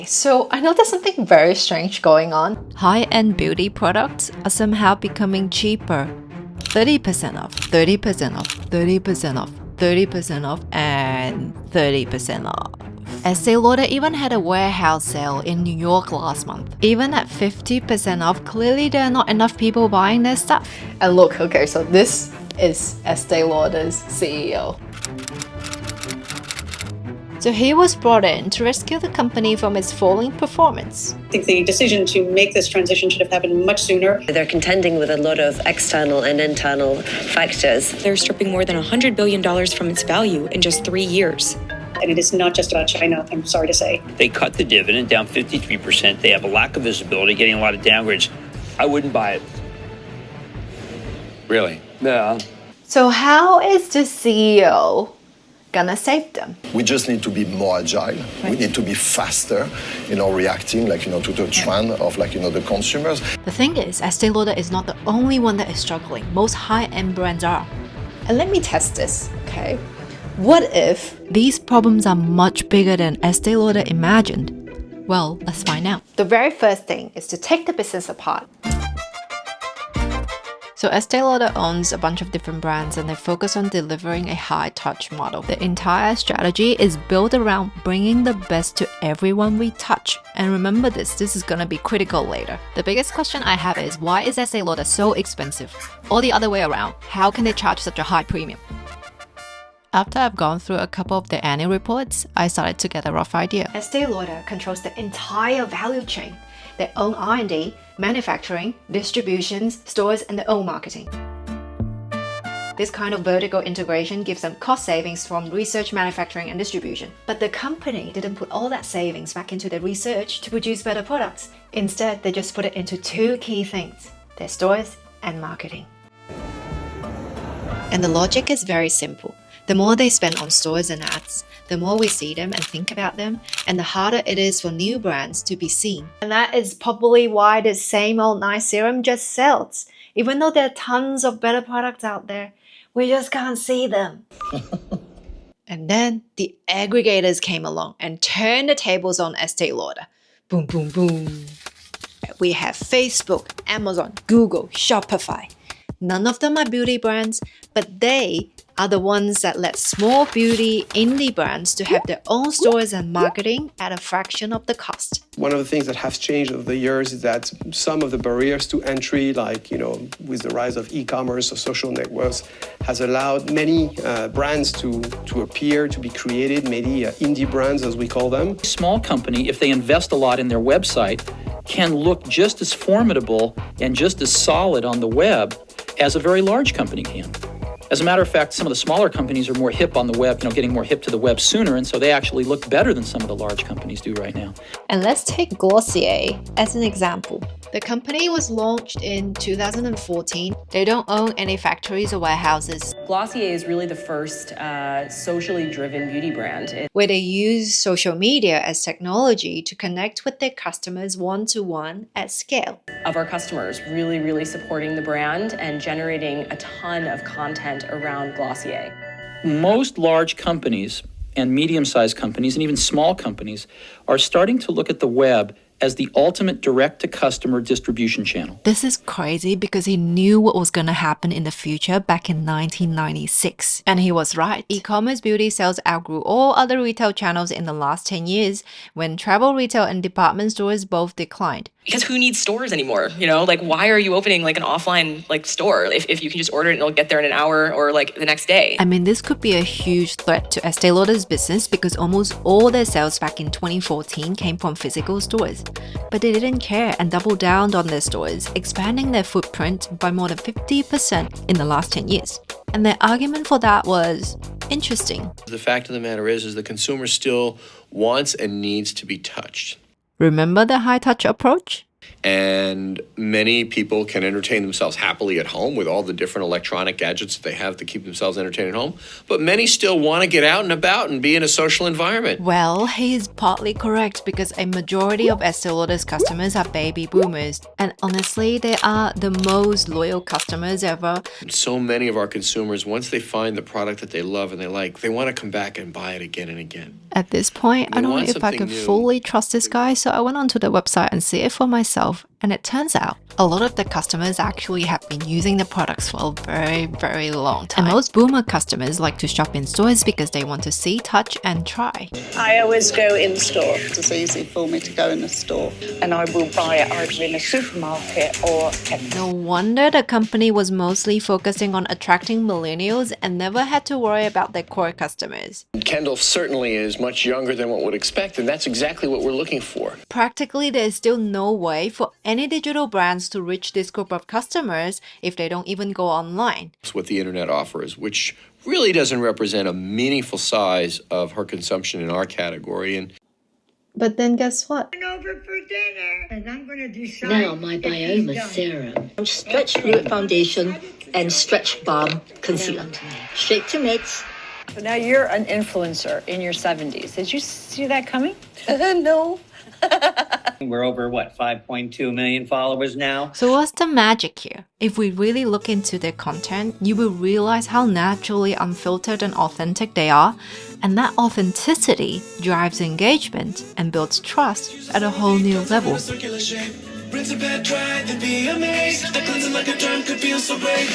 So I know there's something very strange going on. High-end beauty products are somehow becoming cheaper. 30% off, 30% off, 30% off, 30% off, and 30% off. Estee Lauder even had a warehouse sale in New York last month. Even at 50% off, clearly there are not enough people buying their stuff. And look, okay, so this is Estee Lauder's CEO. So he was brought in to rescue the company from its falling performance. I think the decision to make this transition should have happened much sooner. They're contending with a lot of external and internal factors. They're stripping more than $100 billion from its value in just 3 years. And it is not just about China, I'm sorry to say. They cut the dividend down 53%. They have a lack of visibility, getting a lot of downgrades. I wouldn't buy it. Really? Yeah. So how is the CEO gonna save them? We just need to be more agile. We need to be faster, reacting, to the trend of, the consumers. The thing is, Estee Lauder is not the only one that is struggling. Most high-end brands are. And let me test this, okay? What if These problems are much bigger than Estee Lauder imagined? Well, let's find out. the very first thing is to take the business apart? So Estee Lauder owns a bunch of different brands and they focus on delivering a high-touch model. The entire strategy is built around bringing the best to everyone we touch. And remember this is gonna be critical later. The biggest question I have is, why is Estee Lauder so expensive? Or the other way around, how can they charge such a high premium? After I've gone through a couple of their annual reports, I started to get a rough idea. Estee Lauder controls the entire value chain. They own R&D, manufacturing, distributions, stores, and their own marketing. This kind of vertical integration gives them cost savings from research, manufacturing, and distribution. But the company didn't put all that savings back into their research to produce better products. Instead, they just put it into two key things: their stores and marketing. And the logic is very simple. The more they spend on stores and ads, the more we see them and think about them, and the harder it is for new brands to be seen. And that is probably why this same old nice serum just sells. Even though there are tons of better products out there, we just can't see them. And then the aggregators came along and turned the tables on Estee Lauder. Boom, boom, boom. We have Facebook, Amazon, Google, Shopify. None of them are beauty brands, but they are the ones that let small beauty indie brands to have their own stores and marketing at a fraction of the cost. One of the things that has changed over the years is that some of the barriers to entry, with the rise of e-commerce or social networks, has allowed many brands to appear, to be created, many indie brands as we call them. A small company, if they invest a lot in their website, can look just as formidable and just as solid on the web as a very large company can. As a matter of fact, some of the smaller companies are more hip on the web, getting more hip to the web sooner, and so they actually look better than some of the large companies do right now. And let's take Glossier as an example. The company was launched in 2014. They don't own any factories or warehouses, Glossier is really the first socially driven beauty brand. where they use social media as technology to connect with their customers one-to-one at scale. Of our customers, really, really supporting the brand and generating a ton of content around Glossier. Most large companies and medium-sized companies and even small companies are starting to look at the web as the ultimate direct-to-customer distribution channel. This is crazy because he knew what was going to happen in the future back in 1996. And he was right. E-commerce beauty sales outgrew all other retail channels in the last 10 years when travel retail and department stores both declined. Because who needs stores anymore? Why are you opening an offline store if you can just order it and it'll get there in an hour or the next day? I mean, this could be a huge threat to Estee Lauder's business because almost all their sales back in 2014 came from physical stores. But they didn't care and doubled down on their stores, expanding their footprint by more than 50% in the last 10 years. And their argument for that was interesting. The fact of the matter is the consumer still wants and needs to be touched. Remember the high-touch approach? And many people can entertain themselves happily at home with all the different electronic gadgets that they have to keep themselves entertained at home. But many still want to get out and about and be in a social environment. Well, he is partly correct because a majority of Estee Lauder's customers are baby boomers. And honestly, they are the most loyal customers ever. So many of our consumers, once they find the product that they love and they like, they want to come back and buy it again and again. At this point, I don't know if I can fully trust this guy, so I went onto the website and see it for myself. And it turns out a lot of the customers actually have been using the products for a very, very long time. And most boomer customers like to shop in stores because they want to see, touch, and try. I always go in store. It's easy for me to go in a store. And I will buy it either in a supermarket or chemist. No wonder the company was mostly focusing on attracting millennials and never had to worry about their core customers. Kendall certainly is much younger than what we'd expect, and that's exactly what we're looking for. Practically, there is still no way for any digital brands to reach this group of customers if they don't even go online. That's what the internet offers, which really doesn't represent a meaningful size of her consumption in our category. But then guess what? Over for dinner, and I'm going to decide. Now my Bioma Serum, Stretch Fluid Foundation, and Stretch Balm Concealer. Shake to mix. So now you're an influencer in your 70s. Did you see that coming? No. We're over, 5.2 million followers now? So what's the magic here? If we really look into their content, you will realize how naturally unfiltered and authentic they are, and that authenticity drives engagement and builds trust at a whole new level. Rinse a bad dry, then be amazed. The cleansing like a drum could feel so great.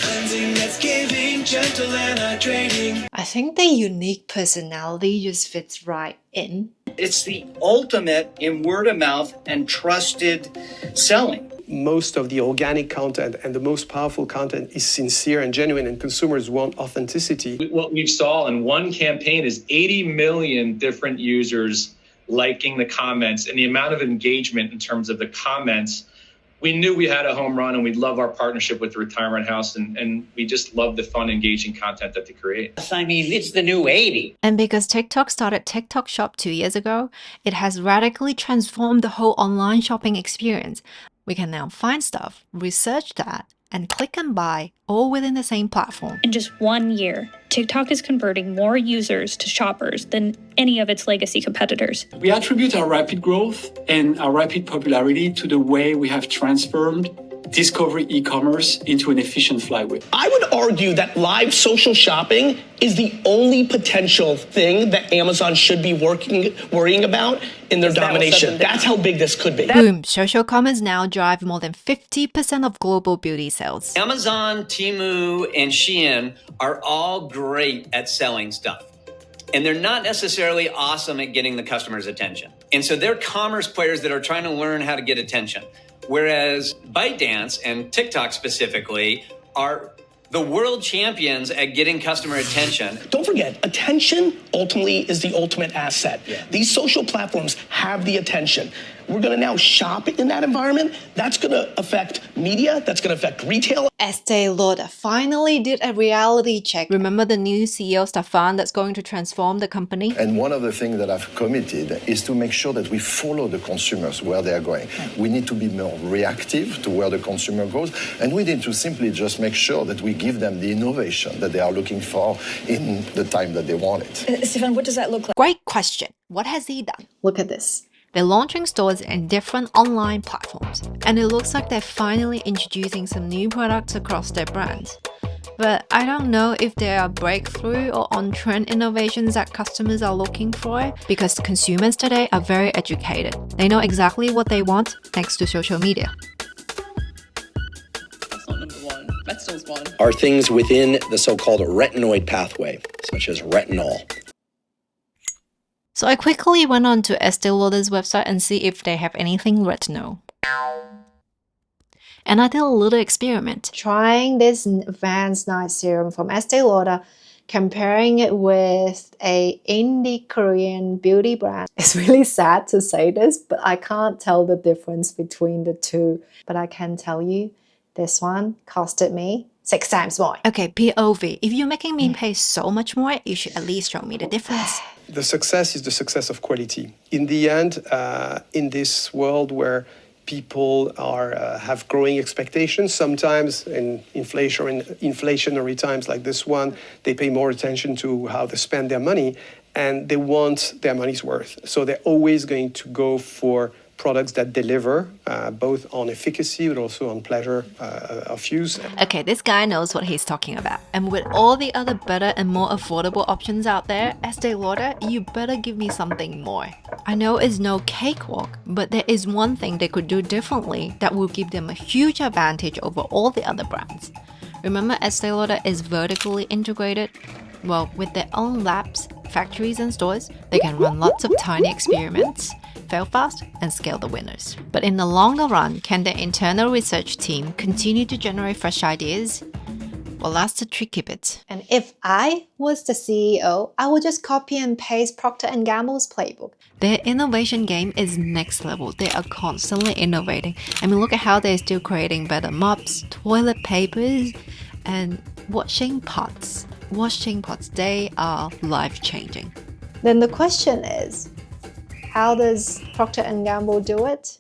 Cleansing that's giving, gentle and hydrating. I think the unique personality just fits right in. It's the ultimate in word of mouth and trusted selling. Most of the organic content and the most powerful content is sincere and genuine, and consumers want authenticity. What we saw in one campaign is 80 million different users liking the comments, and the amount of engagement in terms of the comments. We knew we had a home run, and we love our partnership with the Retirement House, and we just love the fun, engaging content that they create. I mean, it's the new 80. And because TikTok started TikTok Shop 2 years ago, it has radically transformed the whole online shopping experience. We can now find stuff, research that, and click and buy all within the same platform. In just 1 year, TikTok is converting more users to shoppers than any of its legacy competitors. We attribute our rapid growth and our rapid popularity to the way we have transformed discovery e-commerce into an efficient flywheel. I would argue that live social shopping is the only potential thing that Amazon should be worrying about in their domination. That's how big this could be. Boom, social commerce now drive more than 50% of global beauty sales. Amazon, Temu, and Shein are all great at selling stuff. And they're not necessarily awesome at getting the customer's attention. And so they're commerce players that are trying to learn how to get attention. Whereas ByteDance and TikTok specifically are the world champions at getting customer attention. Don't forget, attention ultimately is the ultimate asset. Yeah. These social platforms have the attention. We're going to now shop in that environment. That's going to affect media. That's going to affect retail. Estee Lauder finally did a reality check. Remember the new CEO Stefan that's going to transform the company? And one of the things that I've committed is to make sure that we follow the consumers where they are going. We need to be more reactive to where the consumer goes, and we need to simply just make sure that we give them the innovation that they are looking for in the time that they want it. Stefan, what does that look like? Great question. What has he done? Look at this. They're launching stores in different online platforms, and it looks like they're finally introducing some new products across their brands. But I don't know if there are breakthrough or on-trend innovations that customers are looking for, because consumers today are very educated. They know exactly what they want thanks to social media. That's not number one. Methanol's one. Are things within the so-called retinoid pathway, such as retinol. So I quickly went on to Estee Lauder's website and see if they have anything retinol. And I did a little experiment. Trying this advanced night serum from Estee Lauder, comparing it with a indie Korean beauty brand. It's really sad to say this, but I can't tell the difference between the two. But I can tell you, this one costed me 6 times more. Okay, POV. If you're making me pay so much more, you should at least show me the difference. The success is the success of quality. In the end, in this world where people have growing expectations. Sometimes in inflationary times like this one, they pay more attention to how they spend their money, and they want their money's worth. So they're always going to go for products that deliver both on efficacy but also on pleasure of use. Okay, this guy knows what he's talking about. And with all the other better and more affordable options out there, Estee Lauder, you better give me something more. I know it's no cakewalk, but there is one thing they could do differently that will give them a huge advantage over all the other brands. Remember, Estee Lauder is vertically integrated? Well, with their own labs, factories and stores, they can run lots of tiny experiments, fail fast, and scale the winners. But in the longer run, can their internal research team continue to generate fresh ideas? Well, that's the tricky bit. And if I was the CEO, I would just copy and paste Procter & Gamble's playbook. Their innovation game is next level. They are constantly innovating. I mean, look at how they're still creating better mops, toilet papers, and washing pots. Washing pots, they are life-changing. Then the question is, how does Procter & Gamble do it?